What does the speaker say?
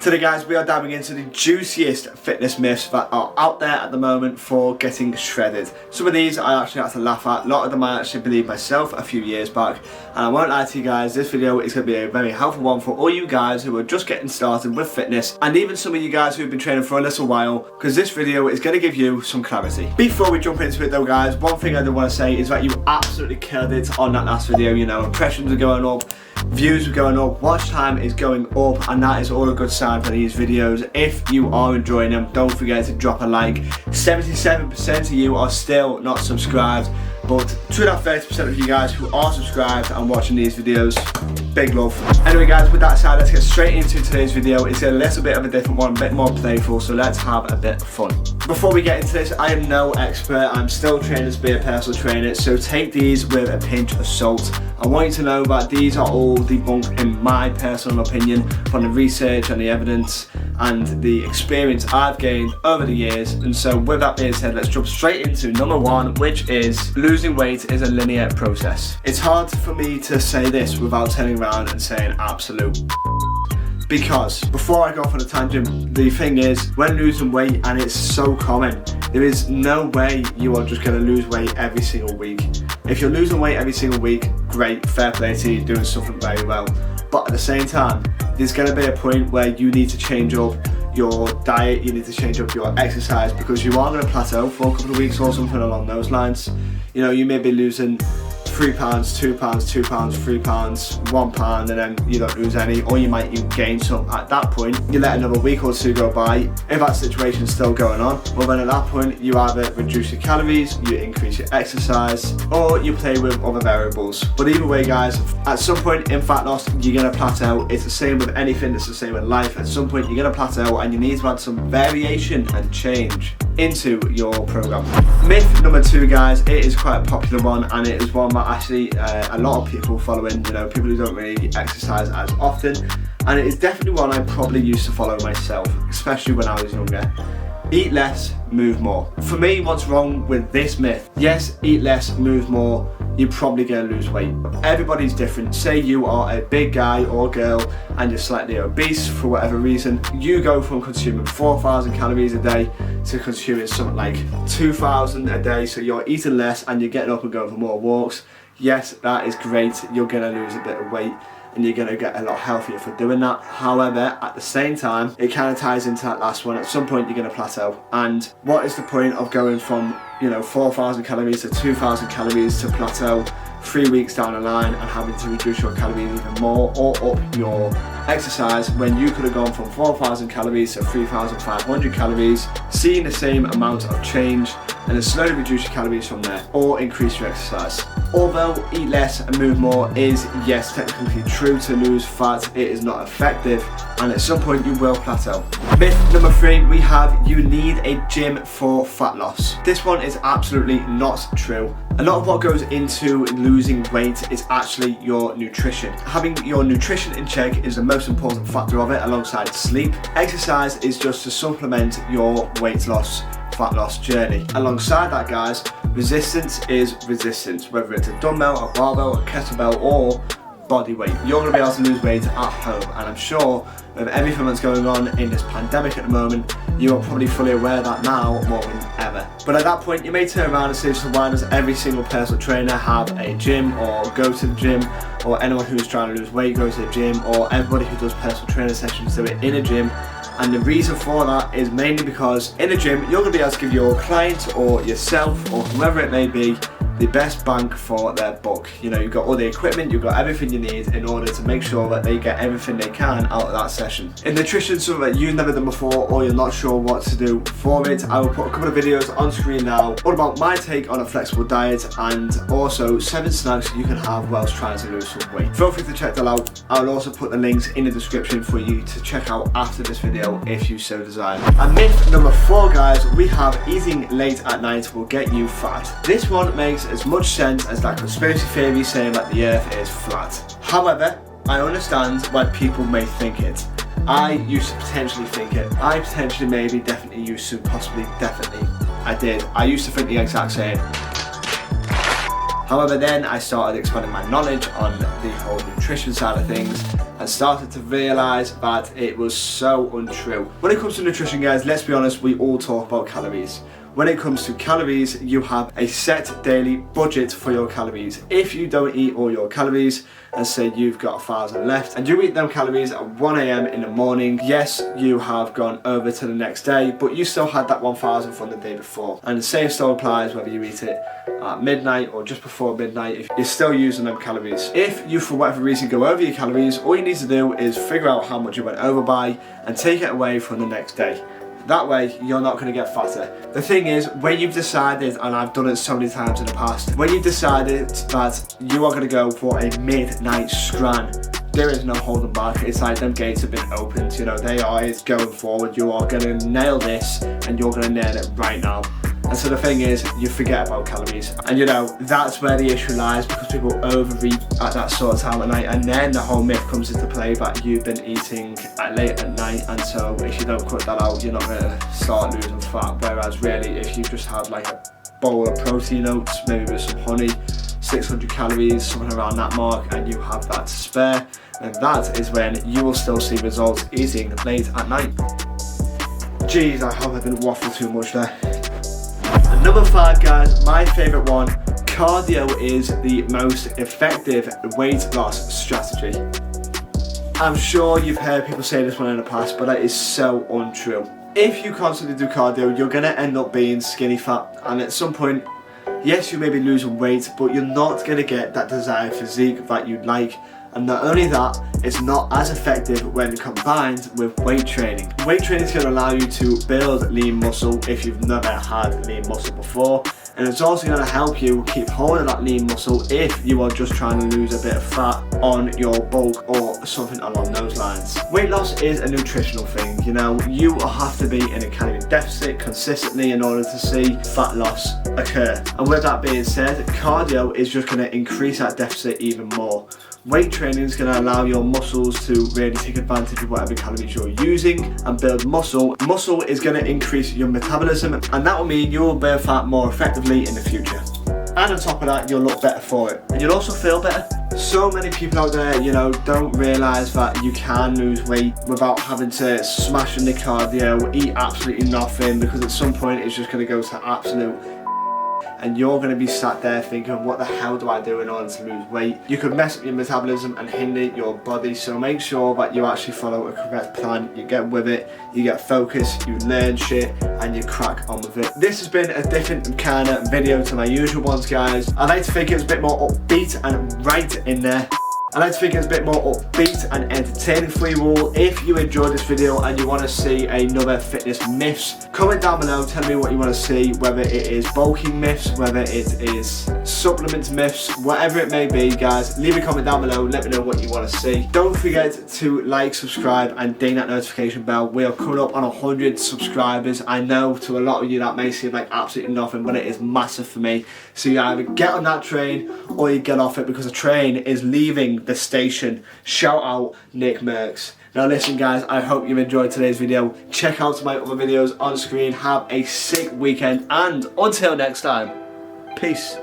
Today guys, we are diving into the juiciest fitness myths that are out there at the moment for getting shredded. Some of these I actually had to laugh at, a lot of them I actually believed myself a few years back, and I won't lie to you guys, this video is going to be a very helpful one for all you guys who are just getting started with fitness, and even some of you guys who have been training for a little while, because this video is going to give you some clarity. Before we jump into it though guys, one thing I do want to say is that you absolutely killed it on that last video. You know, impressions are going up, views are going up, watch time is going up, and that is all a good sign for these videos. If you are enjoying them, don't forget to drop a like. 77% of you are still not subscribed, but to that 30% of you guys who are subscribed and watching these videos, big love. Anyway guys, with that aside, let's get straight into today's video. It's a little bit of a different one, a bit more playful, so let's have a bit of fun. Before we get into this, I am no expert, I'm still training to be a personal trainer, so take these with a pinch of salt. I want you to know that these are all debunked in my personal opinion from the research and the evidence and the experience I've gained over the years. And so with that being said, let's jump straight into number one, which is losing weight is a linear process. It's hard for me to say this without turning around and saying absolute, because before I go off on a tangent, the thing is, when losing weight, and it's so common, there is no way you are just going to lose weight every single week. If you're losing weight every single week, great, fair play to you, doing something very well. But at the same time, there's going to be a point where you need to change up your diet, you need to change up your exercise, because you are going to plateau for a couple of weeks or something along those lines. You know, you may be losing 3 pounds, 2 pounds, 2 pounds, 3 pounds, 1 pound, and then you don't lose any, or you might even gain some. At that point, you let another week or two go by. If that situation is still going on, well then at that point you either reduce your calories, you increase your exercise, or you play with other variables. But either way guys, at some point in fat loss you're going to plateau. It's the same with anything, it's the same with life. At some point you're going to plateau and you need to add some variation and change into your program. Myth number two guys, it is quite a popular one, and it is one that actually a lot of people following, you know, people who don't really exercise as often, and it is definitely one I probably used to follow myself, especially when I was younger. Eat less, move more. For me, what's wrong with this myth? Yes, eat less, move more, you're probably going to lose weight. Everybody's different. Say you are a big guy or girl and you're slightly obese for whatever reason, you go from consuming 4,000 calories a day to consuming something like 2,000 a day, so you're eating less and you're getting up and going for more walks. Yes, that is great, you're going to lose a bit of weight and you're going to get a lot healthier for doing that. However, at the same time, it kind of ties into that last one. At some point you're going to plateau, and what is the point of going from, you know, 4,000 calories to 2,000 calories to plateau 3 weeks down the line and having to reduce your calories even more or up your exercise, when you could have gone from 4,000 calories to 3,500 calories, seeing the same amount of change, and then slowly reduce your calories from there or increase your exercise. Although eat less and move more is, yes, technically true to lose fat, it is not effective, and at some point you will plateau. Myth number three, we have you need a gym for fat loss. This one is absolutely not true. A lot of what goes into losing weight is actually your nutrition. Having your nutrition in check is the most important factor of it, alongside sleep. Exercise is just to supplement your weight loss, fat loss journey. Alongside that guys, resistance is resistance, whether it's a dumbbell, a barbell, a kettlebell, or body weight. You're going to be able to lose weight at home, and I'm sure with everything that's going on in this pandemic at the moment, you are probably fully aware of that now more than ever. But at that point you may turn around and say, so why does every single personal trainer have a gym, or go to the gym, or anyone who's trying to lose weight goes to the gym, or everybody who does personal training sessions do it in a gym? And the reason for that is mainly because in a gym you're going to be able to give your client or yourself or whoever it may be the best bang for their buck. You know, you've got all the equipment, you've got everything you need in order to make sure that they get everything they can out of that session. In nutrition, something that you've never done before or you're not sure what to do for it, I will put a couple of videos on screen now all about my take on a flexible diet, and also 7 snacks you can have whilst trying to lose some weight. Feel free to check that out. I'll also put the links in the description for you to check out after this video if you so desire. And myth number 4 guys, we have eating late at night will get you fat. This one makes as much sense as that conspiracy theory saying that the earth is flat. However, I understand why people may think it. I used to potentially think it. I potentially, maybe, definitely used to, possibly, definitely, I did. I used to think the exact same. However, then I started expanding my knowledge on the whole nutrition side of things, and started to realise that it was so untrue. When it comes to nutrition, guys, let's be honest, we all talk about calories. When it comes to calories, you have a set daily budget for your calories. If you don't eat all your calories, and say you've got 1,000 left, and you eat them calories at 1 AM in the morning, yes, you have gone over to the next day, but you still had that 1,000 from the day before. And the same still applies whether you eat it at midnight or just before midnight, if you're still using them calories. If you, for whatever reason, go over your calories, all you need to do is figure out how much you went over by and take it away from the next day. That way, you're not going to get fatter. The thing is, when you've decided, and I've done it so many times in the past, when you've decided that you are going to go for a midnight scran, there is no holding back. It's like them gates have been opened, you know, they are going forward. You are going to nail this, and you're going to nail it right now. And so the thing is, you forget about calories. And you know, that's where the issue lies, because people overeat at that sort of time at night, and then the whole myth comes into play that you've been eating late at night, and so if you don't cut that out, you're not gonna start losing fat. Whereas really, if you just had like a bowl of protein oats, maybe with some honey, 600 calories, something around that mark, and you have that to spare, and that is when you will still see results eating late at night. Jeez, I hope I didn't waffle too much there. Number 5, guys, my favourite one, cardio is the most effective weight loss strategy. I'm sure you've heard people say this one in the past, but that is so untrue. If you constantly do cardio, you're going to end up being skinny fat, and at some point, yes, you may be losing weight, but you're not going to get that desired physique that you'd like. And not only that, it's not as effective when combined with weight training. Weight training is going to allow you to build lean muscle if you've never had lean muscle before, and it's also going to help you keep hold of that lean muscle if you are just trying to lose a bit of fat on your bulk or something along those lines. Weight loss is a nutritional thing, you know, you have to be in a calorie deficit consistently in order to see fat loss occur. And with that being said, cardio is just going to increase that deficit even more. Weight training is going to allow your muscles to really take advantage of whatever calories you're using and build muscle. Muscle is going to increase your metabolism, and that will mean you will burn fat more effectively in the future. And on top of that, you'll look better for it, and you'll also feel better. So many people out there, you know, don't realise that you can lose weight without having to smash in the cardio, eat absolutely nothing, because at some point it's just going to go to absolute, and you're going to be sat there thinking, what the hell do I do in order to lose weight? You could mess up your metabolism and hinder your body, so make sure that you actually follow a correct plan, you get with it, you get focused, you learn shit, and you crack on with it. This has been a different kind of video to my usual ones, guys. I like to think it was a bit more upbeat and right in there. I like to think it's a bit more upbeat and entertaining for you all. If you enjoyed this video and you want to see another fitness myths, comment down below, tell me what you want to see, whether it is bulking myths, whether it is supplement myths, whatever it may be, guys. Leave a comment down below, let me know what you want to see. Don't forget to like, subscribe, and ding that notification bell. We are coming up on 100 subscribers. I know to a lot of you that may seem like absolutely nothing, but it is massive for me. So you either get on that train or you get off it, because the train is leaving the station. Shout out Nick Merckx. Now listen, guys, I hope you've enjoyed today's video. Check out my other videos on screen. Have a sick weekend, and until next time, peace.